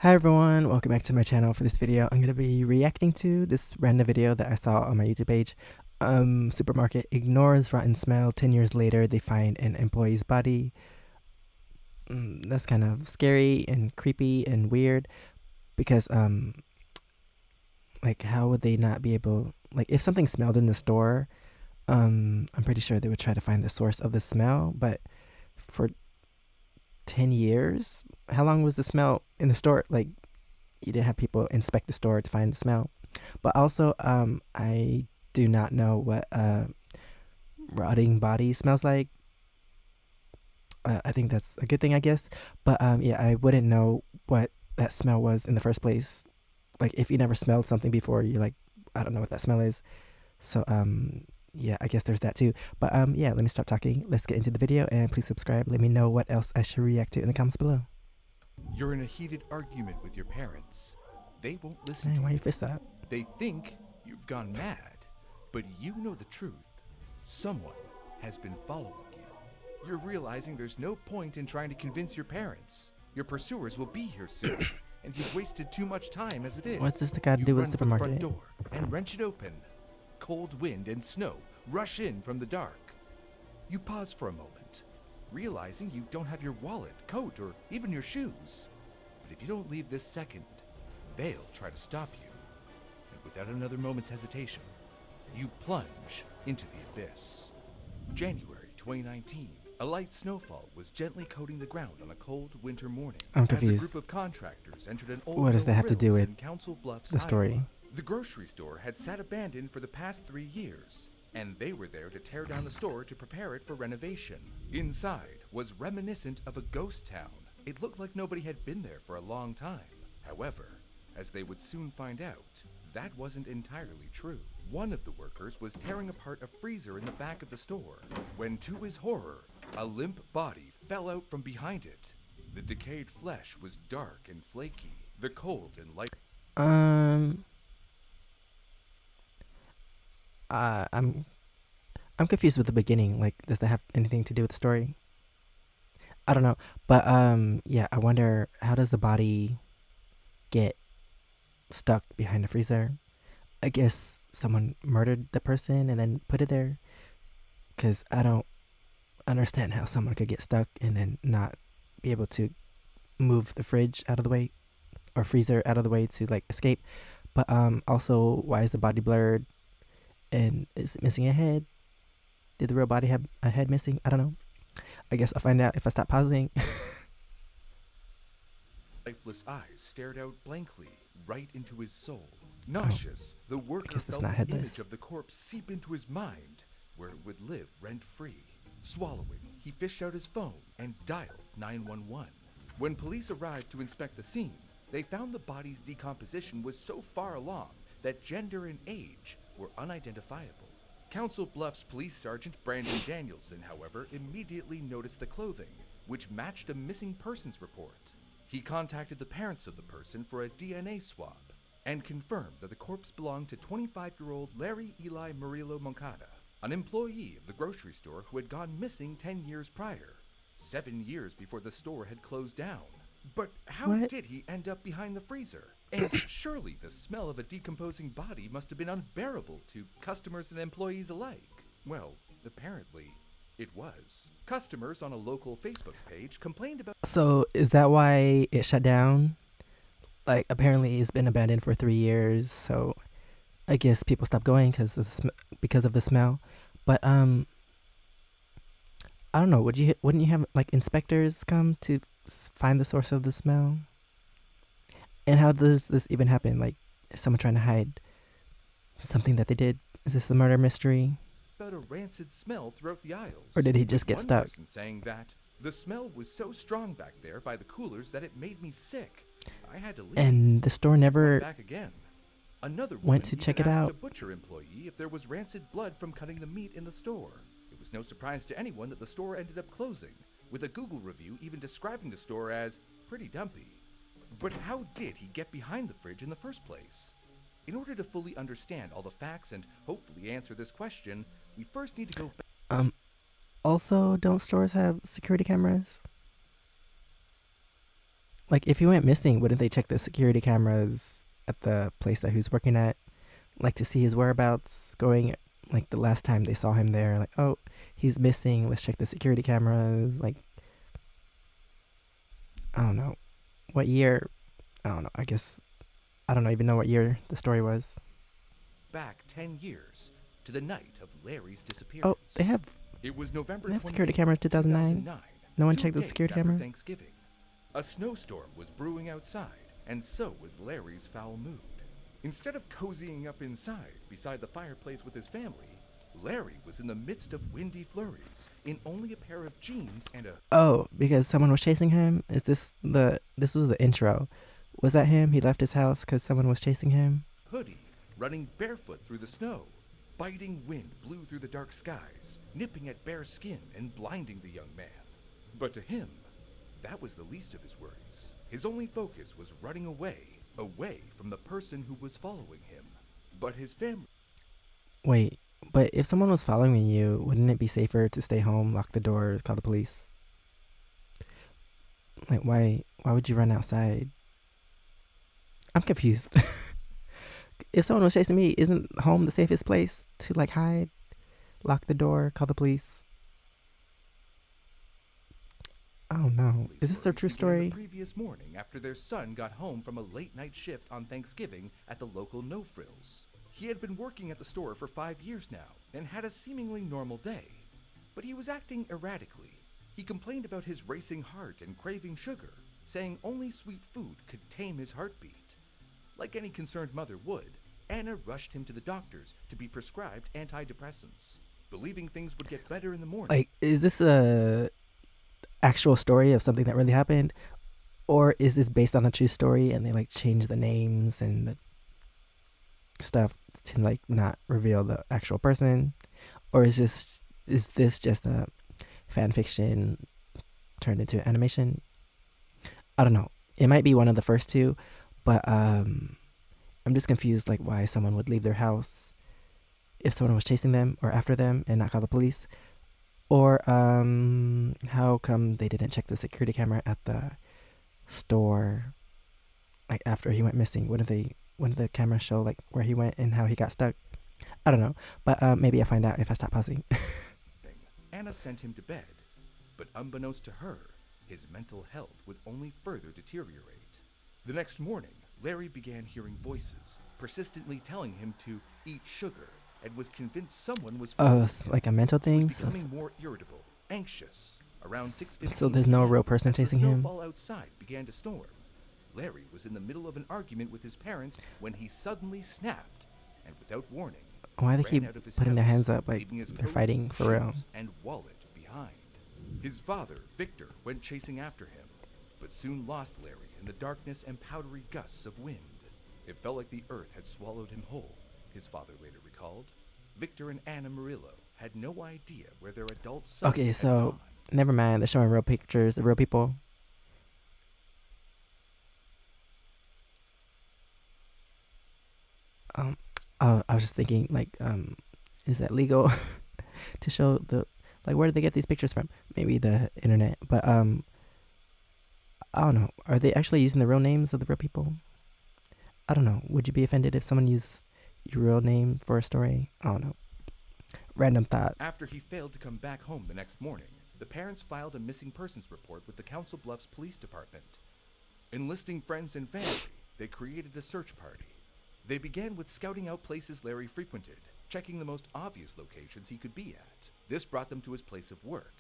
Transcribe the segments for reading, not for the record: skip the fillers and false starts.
Hi everyone, welcome back to my channel. For this video, I'm going to be reacting to this random video that I saw on my YouTube page. Supermarket ignores rotten smell. 10 years later, they find an employee's body. That's kind of scary and creepy and weird because, like, how would they not be able, like, if something smelled in the store, I'm pretty sure they would try to find the source of the smell, but for 10 years, how long was the smell in the store? Like, you didn't have people inspect the store to find the smell. But also, I do not know what rotting body smells like. I think that's a good thing, I guess. But yeah, I wouldn't know what that smell was in the first place. Like, if you never smelled something before, you're like, I don't know what that smell is. So yeah, I guess there's that too. But yeah, let me stop talking. Let's get into the video, and please subscribe. Let me know what else I should react to in the comments below. You're in a heated argument with your parents. They won't listen Hey, to why you. you fist that? They think you've gone mad, but you know the truth. Someone has been following you. You're realizing there's no point in trying to convince your parents. Your pursuers will be here soon, and you've wasted too much time as it is. What's this got to do with the You run for the supermarket? front door and wrench it open. Cold wind and snow rush in from the dark. You pause for a moment, realizing you don't have your wallet, coat, or even your shoes. But if you don't leave this second, they'll try to stop you. And without another moment's hesitation, you plunge into the abyss. January 2019. A light snowfall was gently coating the ground on a cold winter morning. I'm As a confused. group of contractors entered an old What does that have to do Grills with in Council Bluffs, the story? Iowa. The grocery store had sat abandoned for the past 3 years, and they were there to tear down the store to prepare it for renovation. Inside was reminiscent of a ghost town. It looked like nobody had been there for a long time. However, as they would soon find out, that wasn't entirely true. One of the workers was tearing apart a freezer in the back of the store, when to his horror, a limp body fell out from behind it. The decayed flesh was dark and flaky. The cold and light I'm confused with the beginning. Like, does that have anything to do with the story? I don't know. But yeah, I wonder, how does the body get stuck behind the freezer? I guess someone murdered the person and then put it there. Cause I don't understand how someone could get stuck and then not be able to move the fridge out of the way or freezer out of the way to like escape. But also, why is the body blurred and is it missing a head? Did the real body have a head missing? I don't know. I guess I'll find out if I stop pausing. lifeless eyes stared out blankly, right into his soul. Nauseous, the worker guess it's felt not the headless. image of the corpse seep into his mind, where it would live rent-free. Swallowing, he fished out his phone and dialed 911. When police arrived to inspect the scene, they found the body's decomposition was so far along that gender and age were unidentifiable. Council Bluffs Police Sergeant Brandon Danielson, however, immediately noticed the clothing, which matched a missing persons report. He contacted the parents of the person for a DNA swab and confirmed that the corpse belonged to 25-year-old Larry Eli Murillo Moncada, an employee of the grocery store who had gone missing 10 years prior, 7 years before the store had closed down. But how What? did he end up behind the freezer? And surely the smell of a decomposing body must have been unbearable to customers and employees alike. Well, apparently, it was. Customers on a local Facebook page complained about So is that why it shut down? Like, apparently it's been abandoned for 3 years, so I guess people stopped going because of the smell. But I don't know. Wouldn't you have like inspectors come to find the source of the smell? And how does this even happen? Like, is someone trying to hide something that they did? Is this a murder mystery? a rancid smell throughout the aisles. Or did he with just get one stuck? person saying that the smell was so strong back there by the coolers that it made me sick. I had to leave. And the store Went never back again. Another went woman to even check it asked out. a butcher employee if there was rancid blood from cutting the meat in the store. It was no surprise to anyone that the store ended up closing, with a Google review even describing the store as pretty dumpy. But how did he get behind the fridge in the first place? In order to fully understand all the facts and hopefully answer this question, we first need to go back. Also, don't stores have security cameras? Like, if he went missing, wouldn't they check the security cameras at the place that he was working at, like to see his whereabouts going? Like the last time they saw him there, like, oh, he's missing. Let's check the security cameras. Like, I don't know what year. I don't know. I guess I don't know even know what year the story was. Back 10 years to the night of Larry's Oh, they disappearance. have It was November they have 28th, security cameras. 2009. 2009, No one 2 checked the days security after camera. Thanksgiving. A snowstorm was brewing outside, and so was Larry's foul mood. Instead of cozying up inside beside the fireplace with his family, Larry was in the midst of windy flurries in only a pair of jeans and a Oh, because someone was chasing him. Is this the? This was the intro. Was that him? He left his house because someone was chasing him. hoodie, running barefoot through the snow. Biting wind blew through the dark skies, nipping at bare skin and blinding the young man. But to him, that was the least of his worries. His only focus was running away from the person who was following him. But his family. Wait, but if someone was following you, wouldn't it be safer to stay home, lock the door, call the police? Like, why would you run outside? I'm confused. If someone was chasing me, isn't home the safest place to like hide, lock the door, call the police? I don't know. Is this a Stories true began story? the previous morning after their son got home from a late night shift on Thanksgiving at the local No Frills. He had been working at the store for 5 years now and had a seemingly normal day. But he was acting erratically. He complained about his racing heart and craving sugar, saying only sweet food could tame his heartbeat. Like any concerned mother would, Anna rushed him to the doctors to be prescribed antidepressants, believing things would get better in the morning. Like, is this a actual story of something that really happened, or is this based on a true story and they like change the names and the stuff to like not reveal the actual person, or is this just a fan fiction turned into animation? I don't know. It might be one of the first two, but I'm just confused like why someone would leave their house if someone was chasing them or after them and not call the police, or how come they didn't check the security camera at the store like after he went missing? Wouldn't the camera show like where he went and how he got stuck? I don't know, but maybe I'll find out if I stop pausing. Anna sent him to bed, but unbeknownst to her, his mental health would only further deteriorate. The next morning, Larry began hearing voices, persistently telling him to eat sugar, and was convinced someone was Oh, following it's him. like a mental He was thing. becoming more irritable, anxious. Around 6:15 So there's no p.m., real person as the chasing him. snowfall outside began to storm, Larry was in the middle of an argument with his parents when he suddenly snapped, and without warning, Why they ran keep out of his putting their house, hands up like leaving his they're coat, fighting for real? shoes, and wallet behind. His father, Victor, went chasing after him, but soon lost Larry in the darkness and powdery gusts of wind. It felt like the earth had swallowed him whole, his father later recalled. Victor and Anna Murillo had no idea where their adult son Okay, had so gone. never mind. They're showing real pictures of real people. Um, I was just thinking, like, is that legal to show the like where did they get these pictures from? Maybe the internet, but I don't know. Are they actually using the real names of the real people? I don't know. Would you be offended if someone used your real name for a story? I don't know. Random thought. After he failed to come back home the next morning, the parents filed a missing persons report with the Council Bluffs Police Department. Enlisting friends and family, they created a search party. They began with scouting out places Larry frequented, checking the most obvious locations he could be at. This brought them to his place of work.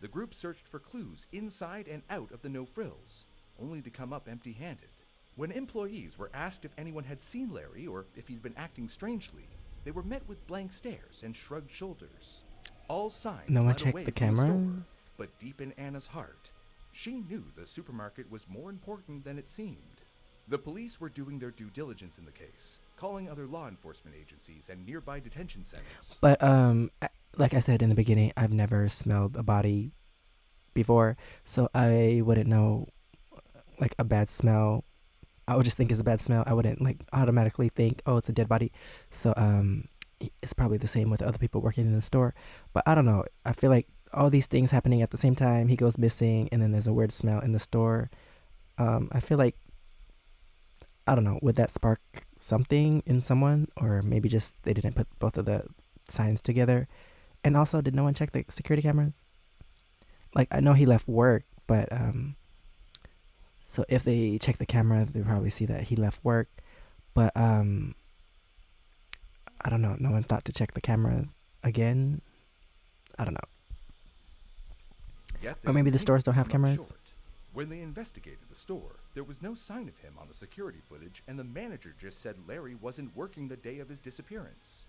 The group searched for clues inside and out of the No Frills, only to come up empty-handed. When employees were asked if anyone had seen Larry or if he'd been acting strangely, they were met with blank stares and shrugged shoulders. All signs No one led checked away the from the store, cameras? but deep in Anna's heart, she knew the supermarket was more important than it seemed. The police were doing their due diligence in the case, calling other law enforcement agencies and nearby detention centers. But like I said in the beginning, I've never smelled a body before, so I wouldn't know like a bad smell. I would just think it's a bad smell. I wouldn't like automatically think, oh, it's a dead body. So it's probably the same with other people working in the store. But I don't know. I feel like all these things happening at the same time. He goes missing, and then there's a weird smell in the store. I feel like, I don't know, would that spark something in someone, or maybe just they didn't put both of the signs together? And also, did no one check the security cameras? Like, I know he left work, but so if they check the camera, they probably see that he left work. But I don't know. No one thought to check the cameras again. I don't know. Yet Or they maybe the continued stores don't to have come up cameras. short. When they investigated the store, there was no sign of him on the security footage, and the manager just said Larry wasn't working the day of his disappearance.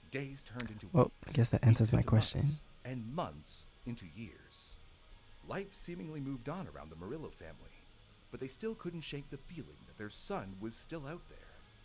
Days turned into Well, I weeks, guess that weeks answers my into question. months, and months into years. Life seemingly moved on around the Murillo family, but they still couldn't shake the feeling that their son was still out there.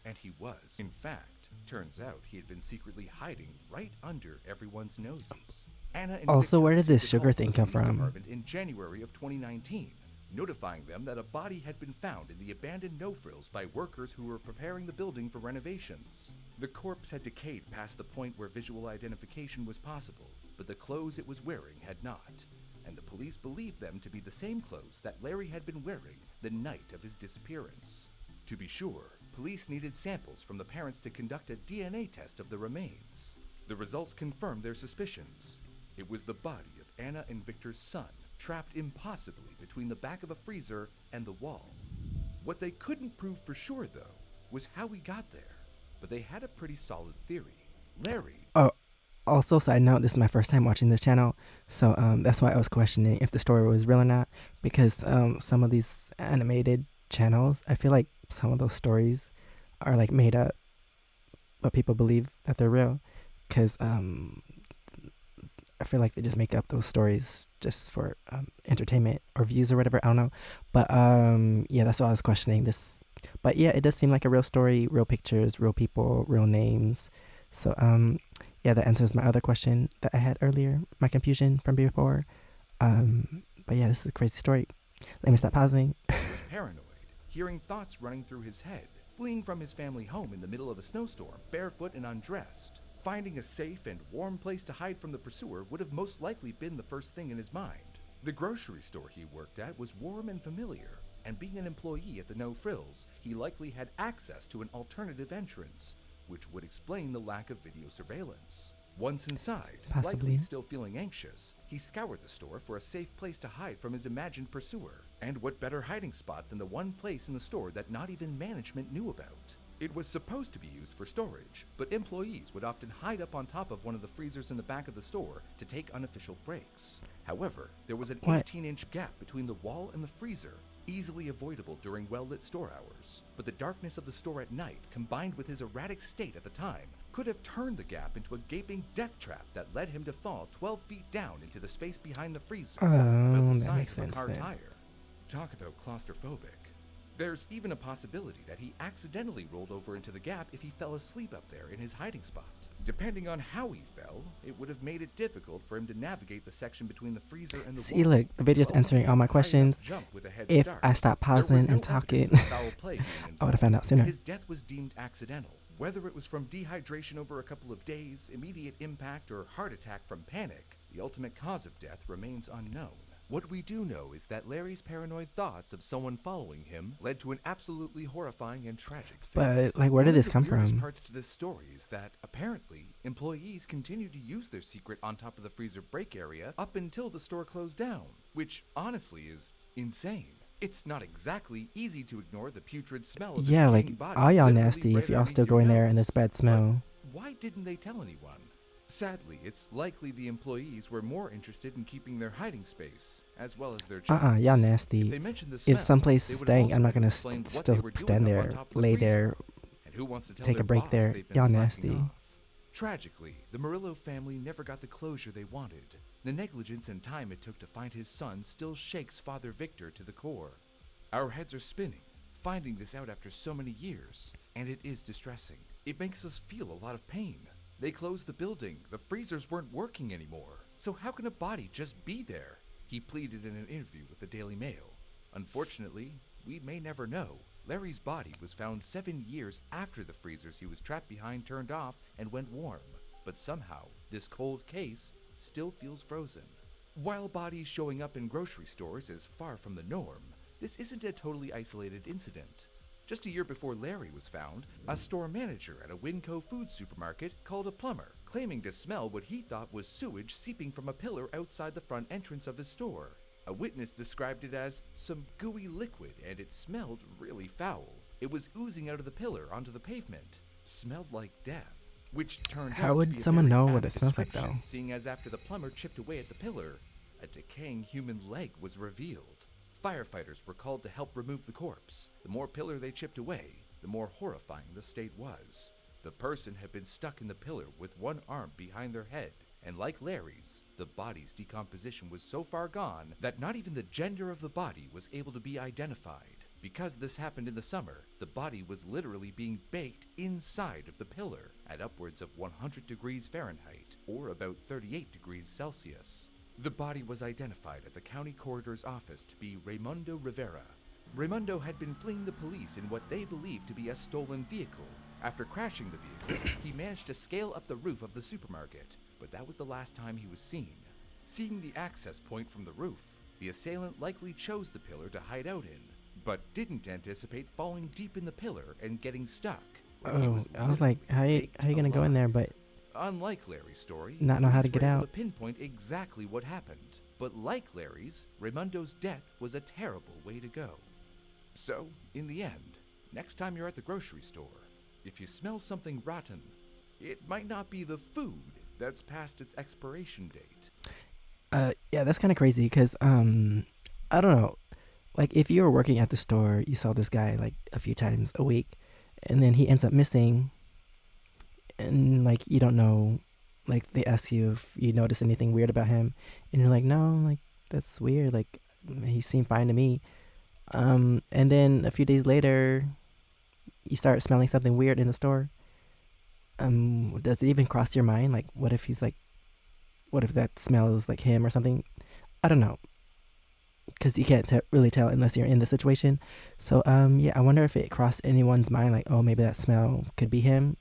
And he was. In fact, turns out he had been secretly hiding right under everyone's noses. Anna and Also, Victor where did this received a sugar call thing from come the police from? department in January of 2019, notifying them that a body had been found in the abandoned no-frills by workers who were preparing the building for renovations. The corpse had decayed past the point where visual identification was possible, but the clothes it was wearing had not, and the police believed them to be the same clothes that Larry had been wearing the night of his disappearance. To be sure, police needed samples from the parents to conduct a DNA test of the remains. The results confirmed their suspicions. It was the body of Anna and Victor's son, trapped impossibly between the back of a freezer and the wall. What they couldn't prove for sure, though, was how he got there. But they had a pretty solid theory. Larry. Oh, also, side note, this is my first time watching this channel, so that's why I was questioning if the story was real or not. Because some of these animated channels, I feel like some of those stories are like made up, but people believe that they're real. Because I feel like they just make up those stories just for entertainment or views or whatever. I don't know, but yeah, that's why I was questioning this. But yeah, it does seem like a real story, real pictures, real people, real names. So yeah, that answers my other question that I had earlier, my confusion from before. But yeah, this is a crazy story. Let me stop pausing. He was paranoid, hearing thoughts running through his head, fleeing from his family home in the middle of a snowstorm, barefoot and undressed. Finding a safe and warm place to hide from the pursuer would have most likely been the first thing in his mind. The grocery store he worked at was warm and familiar, and being an employee at the No Frills, he likely had access to an alternative entrance, which would explain the lack of video surveillance. Once inside, Possibly. likely still feeling anxious, he scoured the store for a safe place to hide from his imagined pursuer. And what better hiding spot than the one place in the store that not even management knew about? It was supposed to be used for storage, but employees would often hide up on top of one of the freezers in the back of the store to take unofficial breaks. However, there was an What? 18-inch gap between the wall and the freezer, easily avoidable during well-lit store hours. But the darkness of the store at night, combined with his erratic state at the time, could have turned the gap into a gaping death trap that led him to fall 12 feet down into the space behind the freezer, built the That size makes of a sense car then. tire. Talk about claustrophobic. There's even a possibility that he accidentally rolled over into the gap if he fell asleep up there in his hiding spot. Depending on how he fell, it would have made it difficult for him to navigate the section between the freezer and the See, wall. look, the video's Both answering all is my a high questions. enough jump with a head If start. I stop There was pausing no and talking, evidence of foul play being I would have found out involved, sooner. and his death was deemed accidental. Whether it was from dehydration over a couple of days, immediate impact, or heart attack from panic, the ultimate cause of death remains unknown. What we do know is that Larry's paranoid thoughts of someone following him led to an absolutely horrifying and tragic fate. But, like, where did One of this the come weirdest from? parts to this story is that, apparently, employees continued to use their secret on top of the freezer break area up until the store closed down, which, honestly, is insane. It's not exactly easy to ignore the putrid smell of the Yeah, like, decaying body all y'all literally nasty right if y'all underneath still your going there and nose. there's bad But smell. why didn't they tell anyone? Sadly, it's likely the employees were more interested in keeping their hiding space, as well as their jobs. Y'all If nasty. they mentioned the smell, If someplace they is would staying, also I'm not have gonna explained what they still were doing stand up on there, top of the lay freezer. there, And who wants to tell take their a break boss there. they've been Y'all slacking nasty. off? Tragically, the Murillo family never got the closure they wanted. The negligence and time it took to find his son still shakes Father Victor to the core. Our heads are spinning, finding this out after so many years, and it is distressing. It makes us feel a lot of pain. They closed the building, the freezers weren't working anymore. So how can a body just be there? He pleaded in an interview with the Daily Mail. Unfortunately, we may never know. Larry's body was found 7 years after the freezers he was trapped behind turned off and went warm. But somehow, this cold case still feels frozen. While bodies showing up in grocery stores is far from the norm, this isn't a totally isolated incident. Just a year before Larry was found, a store manager at a Winco food supermarket called a plumber, claiming to smell what he thought was sewage seeping from a pillar outside the front entrance of his store. A witness described it as some gooey liquid, and it smelled really foul. It was oozing out of the pillar onto the pavement. Smelled like death, which turned How out to be would a someone very know apt what it smells like, description, though? seeing as after the plumber chipped away at the pillar, a decaying human leg was revealed. Firefighters were called to help remove the corpse. The more pillar they chipped away, the more horrifying the state was. The person had been stuck in the pillar with one arm behind their head, and like Larry's, the body's decomposition was so far gone that not even the gender of the body was able to be identified. Because this happened in the summer, the body was literally being baked inside of the pillar at upwards of 100 degrees Fahrenheit, or about 38 degrees Celsius. The body was identified at the county coroner's office to be Raimundo Rivera. Raimundo had been fleeing the police in what they believed to be a stolen vehicle. After crashing the vehicle, he managed to scale up the roof of the supermarket, but that was the last time he was seen. Seeing the access point from the roof, the assailant likely chose the pillar to hide out in, but didn't anticipate falling deep in the pillar and getting stuck. Oh, I was like, how you gonna go in there, but Unlike Larry's story, not know how to police get were able out? to pinpoint exactly what happened. But like Larry's, Raimundo's death was a terrible way to go. So, in the end, next time you're at the grocery store, if you smell something rotten, it might not be the food that's past its expiration date. Yeah, that's kind of crazy because I don't know. Like, if you were working at the store, you saw this guy like a few times a week, and then he ends up missing, and like you don't know, like they ask you if you notice anything weird about him, and you're like, no, like that's weird. Like he seemed fine to me. And then a few days later, you start smelling something weird in the store. Does it even cross your mind? Like, what if that smells like him or something? I don't know, because you can't really tell unless you're in the situation. So, yeah, I wonder if it crossed anyone's mind, like, oh, maybe that smell could be him,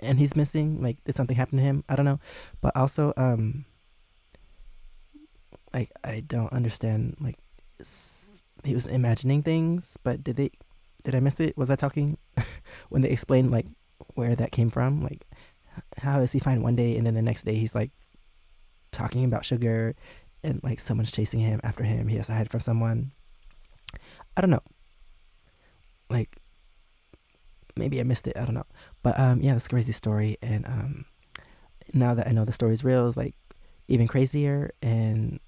and he's missing. Like, did something happen to him? I don't know, but also, like, I don't understand. Like, he was imagining things, but did I miss it? Was I talking when they explained like where that came from? Like, how is he fine one day and then the next day he's like talking about sugar and like someone's chasing him after him? He has to hide from someone. I don't know. Like, maybe I missed it. I don't know. But yeah, that's a crazy story. And now that I know the story is real, it's like even crazier. And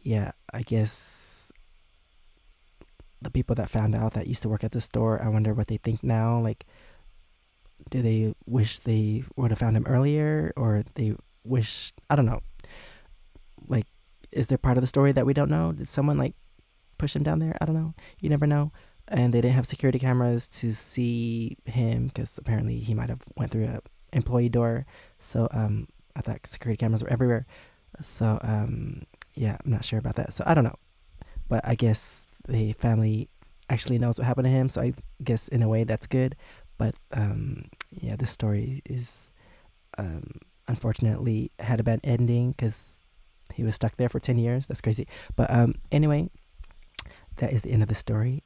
yeah, I guess the people that found out that used to work at the store, I wonder what they think now. Like, do they wish they would have found him earlier, or they wish, I don't know. Like, is there part of the story that we don't know? Did someone like push him down there? I don't know. You never know. And they didn't have security cameras to see him because apparently he might have went through a employee door. So I thought security cameras were everywhere. So yeah, I'm not sure about that. So I don't know. But I guess the family actually knows what happened to him. So I guess in a way that's good. But yeah, this story is unfortunately had a bad ending because he was stuck there for 10 years. That's crazy. But anyway, that is the end of the story.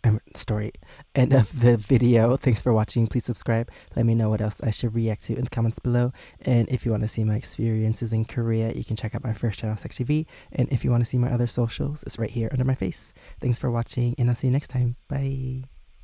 End of the video. Thanks for watching. Please subscribe. Let me know what else I should react to in the comments below. And if you want to see my experiences in Korea, you can check out my first channel, SEKSHI. And if you want to see my other socials, it's right here under my face. Thanks for watching, and I'll see you next time. Bye.